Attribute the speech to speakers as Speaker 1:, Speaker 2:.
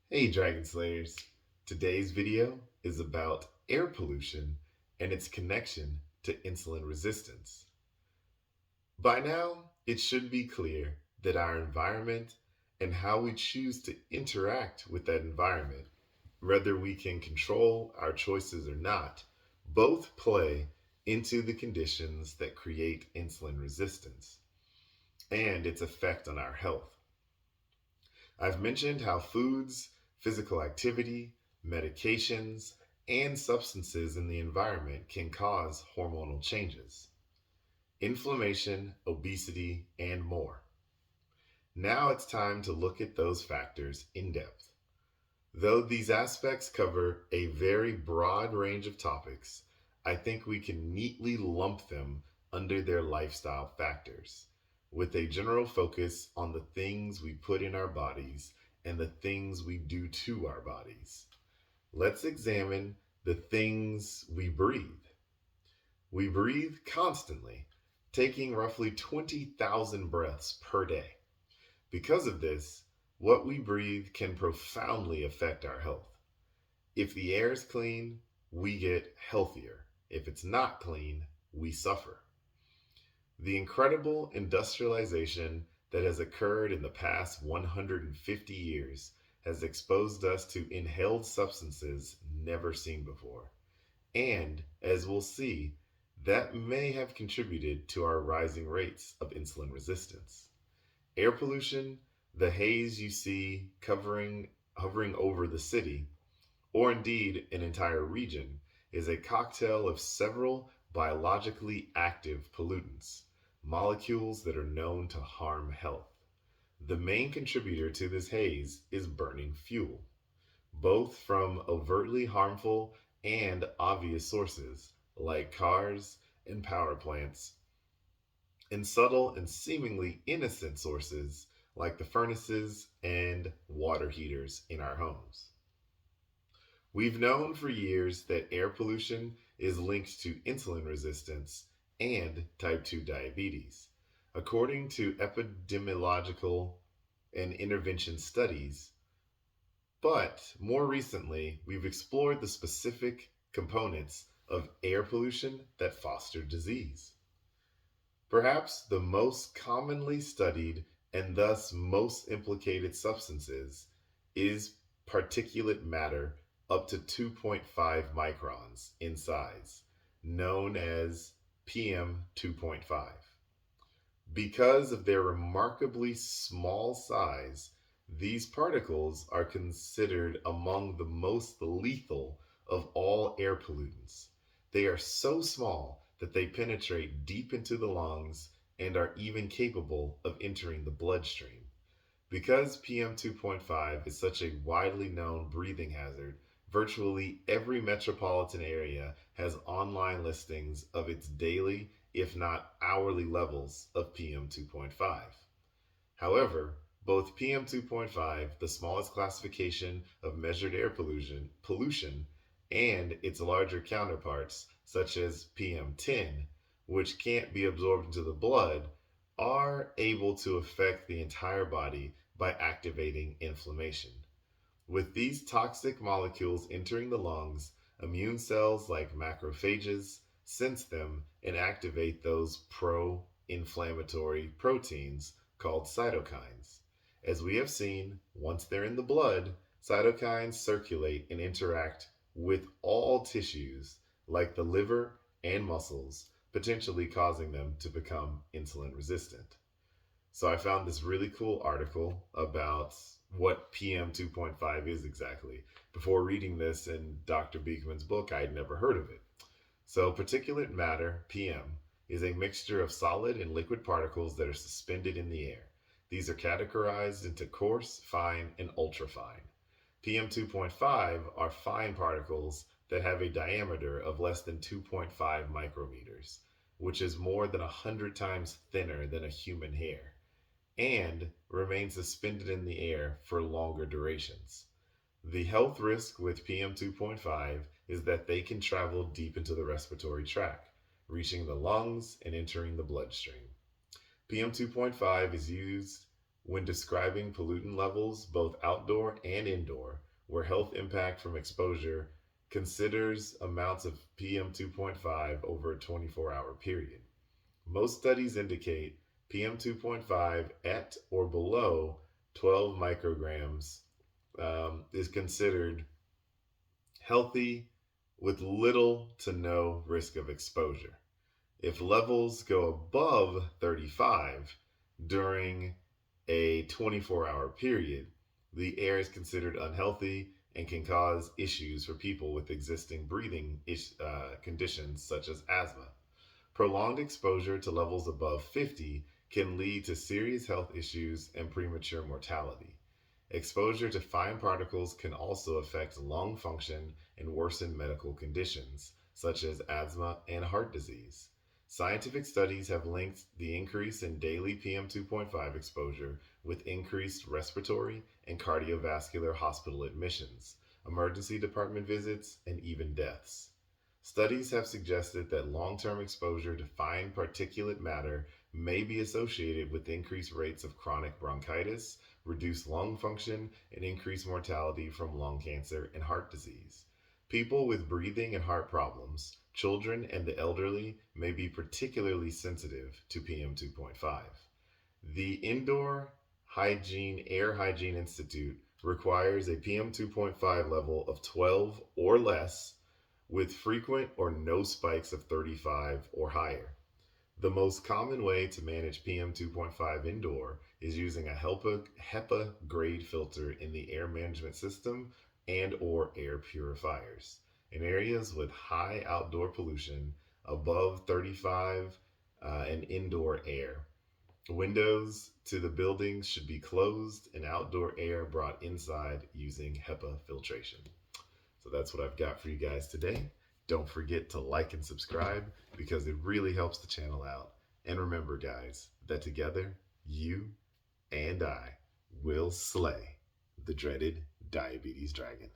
Speaker 1: Hey Dragon Slayers! Today's video is about air pollution and its connection to insulin resistance. By now, it should be clear that our environment and how we choose to interact with that environment, whether we can control our choices or not, both play into the conditions that create insulin resistance and its effect on our health. I've mentioned how foods, physical activity, medications, and substances in the environment can cause hormonal changes, inflammation, obesity, and more. Now it's time to look at those factors in depth. Though these aspects cover a very broad range of topics, I think we can neatly lump them under their lifestyle factors, with a general focus on the things we put in our bodies and the things we do to our bodies. Let's examine the things we breathe. We breathe constantly, taking roughly 20,000 breaths per day. Because of this, what we breathe can profoundly affect our health. If the air is clean, we get healthier. If it's not clean, we suffer. The incredible industrialization that has occurred in the past 150 years has exposed us to inhaled substances never seen before. And, as we'll see, that may have contributed to our rising rates of insulin resistance. Air pollution, the haze you see hovering over the city, or indeed an entire region, is a cocktail of several biologically active pollutants, molecules that are known to harm health. The main contributor to this haze is burning fuel, both from overtly harmful and obvious sources like cars and power plants, and subtle and seemingly innocent sources like the furnaces and water heaters in our homes. We've known for years that air pollution is linked to insulin resistance and type 2 diabetes. According to epidemiological and intervention studies, but more recently, we've explored the specific components of air pollution that foster disease. Perhaps the most commonly studied and thus most implicated substances is particulate matter up to 2.5 microns in size, known as PM 2.5. Because of their remarkably small size, these particles are considered among the most lethal of all air pollutants. They are so small that they penetrate deep into the lungs and are even capable of entering the bloodstream. Because PM 2.5 is such a widely known breathing hazard, virtually every metropolitan area has online listings of its daily, if not hourly, levels of PM 2.5. However, both PM 2.5, the smallest classification of measured air pollution, and its larger counterparts, such as PM 10, which can't be absorbed into the blood, are able to affect the entire body by activating inflammation. With these toxic molecules entering the lungs, immune cells like macrophages sense them and activate those pro inflammatory proteins called cytokines. As we have seen, once they're in the blood, cytokines circulate and interact with all tissues like the liver and muscles, potentially causing them to become insulin resistant. So I found this really cool article about what PM 2.5 is exactly. Before reading this in Dr. Beekman's book, I had never heard of it. So, particulate matter, PM, is a mixture of solid and liquid particles that are suspended in the air. These are categorized into coarse, fine, and ultrafine. PM 2.5 are fine particles that have a diameter of less than 2.5 micrometers, which is more than 100 times thinner than a human hair, and remain suspended in the air for longer durations. The health risk with PM 2.5 is that they can travel deep into the respiratory tract, reaching the lungs and entering the bloodstream. PM 2.5 is used when describing pollutant levels, both outdoor and indoor, where health impact from exposure considers amounts of PM 2.5 over a 24-hour period. Most studies indicate PM 2.5 at or below 12 micrograms is considered healthy with little to no risk of exposure. If levels go above 35 during a 24-hour period, the air is considered unhealthy and can cause issues for people with existing breathing conditions such as asthma. Prolonged exposure to levels above 50 can lead to serious health issues and premature mortality. Exposure to fine particles can also affect lung function and worsen medical conditions, such as asthma and heart disease. Scientific studies have linked the increase in daily PM 2.5 exposure with increased respiratory and cardiovascular hospital admissions, emergency department visits, and even deaths. Studies have suggested that long term exposure to fine particulate matter may be associated with increased rates of chronic bronchitis, reduced lung function, and increased mortality from lung cancer and heart disease. People with breathing and heart problems, children, and the elderly may be particularly sensitive to PM 2.5. The Indoor Air Hygiene Institute requires a PM 2.5 level of 12 or less with frequent or no spikes of 35 or higher. The most common way to manage PM 2.5 indoor is using a HEPA grade filter in the air management system and or air purifiers. In areas with high outdoor pollution above 35 and indoor air, windows to the buildings should be closed and outdoor air brought inside using HEPA filtration. So that's what I've got for you guys today. Don't forget to like and subscribe because it really helps the channel out. And remember, guys, that together, you and I will slay the dreaded diabetes dragon.